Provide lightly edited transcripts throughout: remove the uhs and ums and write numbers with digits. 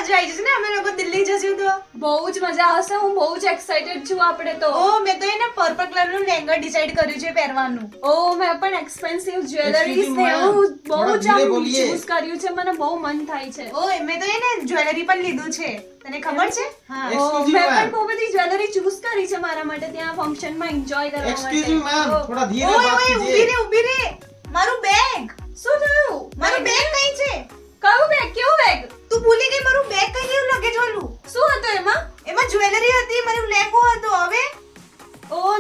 મજા આવી જશે ને અમે લોકો દિલ્હી જશું તો. બહુ જ મજા આવશે. હું બહુ જ એક્સાઇટેડ છું. આપણે તો મેં તો એને પર્પલ કલરનું લેંગા ડિસાઈડ કર્યું છે પહેરવાનું. મેં પણ એક્સપેન્સિવ જ્વેલરીઝ ને એવું બહુ જ ચૂઝ કર્યું છે. મને બહુ મન થાય છે. મેં તો એને જ્વેલરી પણ લીધું છે. તને ખબર છે? હા મેં પણ બહુ બધી જ્વેલરી ચૂઝ કરી છે મારા માટે ત્યાં ફંક્શનમાં એન્જોય કરવા માટે. एक्सक्यूज मी मैम थोड़ा धीरे बात कीजिए. ઊભી રે મારું બેગ. શું થયું? મારું બેગ કઈ છે? કયું બેગ? કેવું બેગ? તું ભૂલી ગઈ મારું બેગ કઈ ગયું લગેજ વાળું? શું હતું એમાં? એમાં જ્વેલરી હતી, મારું લેંગો હતો. હવે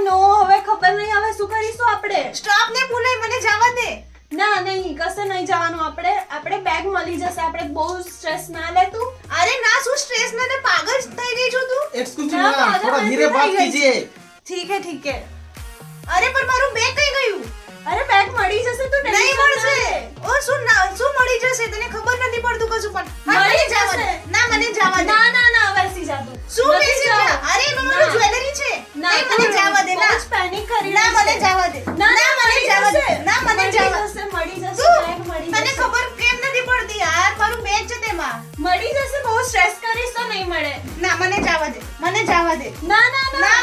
નો હવે ખબર નહીં. હવે શું કરીશું આપણે? સ્ટોપ ને ભૂલાય, મને જવા દે. ના નહીં, કશે નહીં જવાનું. આપણે બેગ મળી જશે. આપણે બહુ સ્ટ્રેસ ના લે તું. અરે ના, શું સ્ટ્રેસ ના લે, પાગલ થઈ ગઈ છું તું. एक्सक्यूज मी मैम थोड़ा धीरे बात कीजिए. ઠીક હે. અરે પણ મારું બેગ કઈ ગયું? અરે બેગ મળી જશે. તું નહીં મળશે. શું મળી જશે? તને ખબર નથી પડતું કશું પણ. મળી જશે. ના મને જવા દે. ના બેસી જા તું. શું બેસી જા? અરે એમાં મારું જ્વેલરી છે. નહીં મને જવા દે. ના પેનિક કરી. ના મને જવા દે. ના મને જવા દે. ના મને જવા દે. મળી જશે. બેગ મળી જશે. તને ખબર કેમ નથી પડતી યાર? મારું બેગ છે તેમાં. મળી જશે. બહુ સ્ટ્રેસ કરીશ તો નહીં મળે. ના મને જવા દે. મને જવા દે. ના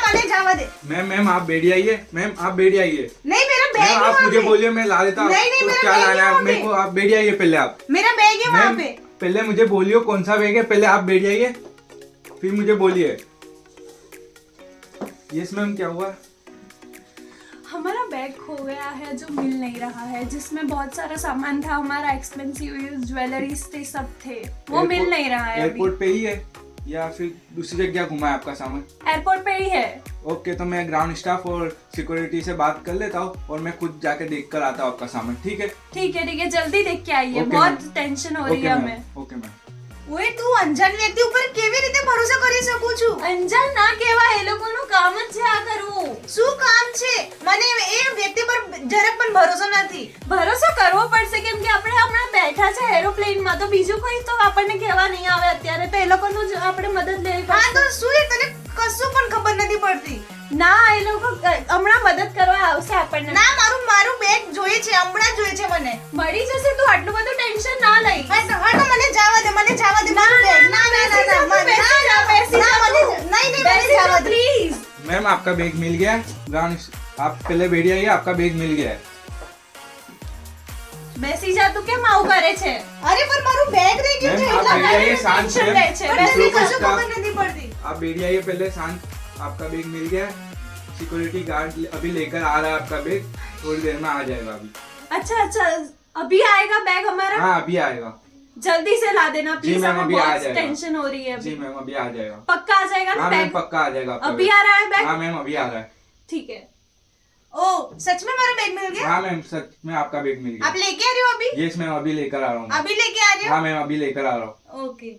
મને જવા દે. मैम आप बैठ जाइए. मैम आप बैठ जाइए. नहीं मेरा बैग मैम आप मुझे बोलिए मैं ला देता हूँ. नहीं, तो मेरा क्या बैग लाना है है वहाँ मेरे पे. को? आप बैठ जाइए पहले आप. मेरा बैग है वहाँ मैम पे. पहले मुझे बोलिए कौन सा बैग है. पहले आप बैठ जाइए फिर मुझे बोलिए. यस मैम क्या हुआ? हमारा बैग खो गया है जो मिल नहीं रहा है, जिसमें बहुत सारा सामान था हमारा, एक्सपेंसिव ज्वेलरीज थे, सब थे, वो मिल नहीं रहा है अभी। एयरपोर्ट पे ही है या फिर दूसरी जगह घुमा है आपका सामान? एयरपोर्ट पे ही है। ओके तो मैं ग्राउंड स्टाफ और सिक्योरिटी से बात कर लेता हूँ और मैं खुद जाके देख कर आता हूँ आपका सामान. ठीक है जल्दी देख के आइए. Okay, बहुत ma'am. टेंशन हो रही है हमें. Okay ma'am. ઓય તું અંજાન વ્યક્તિ ઉપર કેવી રીતે ભરોસો કરી શકું છું? અંજાન ના કહેવાય, એ લોકોનું કામ જ છે આ કરવું. શું કામ છે? મને એ વ્યક્તિ પર જરાક પણ ભરોસો નથી. ભરોસો કરવો પડશે કેમ કે આપણે હમણાં બેઠા છે એરોપ્લેનમાં, તો બીજું કોઈ તો આપણને કહેવા નહીં આવે અત્યારે, તો એ લોકોનું જ આપણે મદદ લેવી હા પડશે. તો શું એ તને કશું પણ ખબર નથી પડતી? ના, એ લોકો હમણાં મદદ કરવા આવશે આપણને. ના મારું બેગ જોઈએ છે, હમણાં જોઈએ છે મને. મળી જશે. તું આટલું બધું ટેન્શન ના લઈ. હા તો મને જવા દે મારું બેગ. ના બેસી જા, નહીં મને જવા દે. પ્લીઝ. मैम आपका बैग मिल गया है. ग्राउंड आप पहले बैठ जाइए. आपका बैग मिल गया है. બેસી જા. તું કેમ આવું કરે છે? અરે પણ મારું બેગ રહી ગયું છે. મેમ, એટલા आप बैठ जाइए शांत से. ટેન્શન લે છે. પણ બેસી મને કશું જા. ખબર નથી પડતી. आप बैठ जाइए पहले शांत. आपका बैग मिल गया है. सिक्योरिटी गार्ड अभी लेकर आ रहा है आपका बैग. थोड़ी देर में आ जाएगा अभी. अच्छा, अभी आएगा बैग हमारा. हाँ अभी आएगा. जल्दी से ला देना जी प्लीज. मैम, हमें अभी आ बहुत जाएगा. टेंशन हो रही है जी अभी. मैम अभी आ जाएगा. पक्का आ जाएगा ना हाँ मैम बैग? पक्का आ जाएगा आपका अभी बैग. आ रहा है बैग? हाँ मैम अभी आ रहा है. ठीक है. ओ सच में मेरा बैग मिल गया? हाँ मैम सच में आपका बैग मिल आप गया. लेके आ रहे हो अभी? यस मैम अभी लेकर आ रहा हूँ. अभी लेके आ रहे हो? हाँ मैम अभी लेकर आ रहा हूँ. ओके.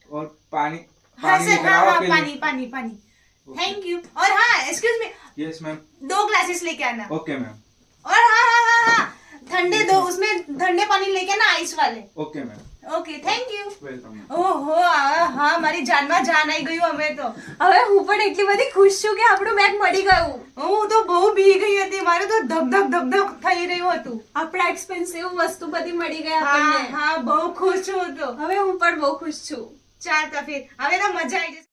और पानी हाँ पानी सर, लेकर हाँ आओ हाँ पहले. पानी. Thank you. और हाँ excuse me, yes ma'am 2 glasses लेके आना. Okay ma'am. और हाँ ठंडे दो, उसमें ठंडे पानी लेके आना, आइस वाले. Okay ma'am. Okay thank you. Welcome. ઓહો હા મારી જાનમાં જાન આવી ગયું અમે તો. હવે હું પણ એટલી બધી ખુશ છું કે આપણું બેગ મળી ગયું. હું તો બહુ બી ગઈ હતી, મારું તો ધક થઈ રહ્યું હતું. આપણા એક્સપેન્સિવ વસ્તુ બધી મળી ગઈ હા આપણને. હા બહુ ખુશ છું તો. હવે હું પણ બહુ ખુશ છું. ચાલ તો ફિર હવે તો મજા આવી જશે.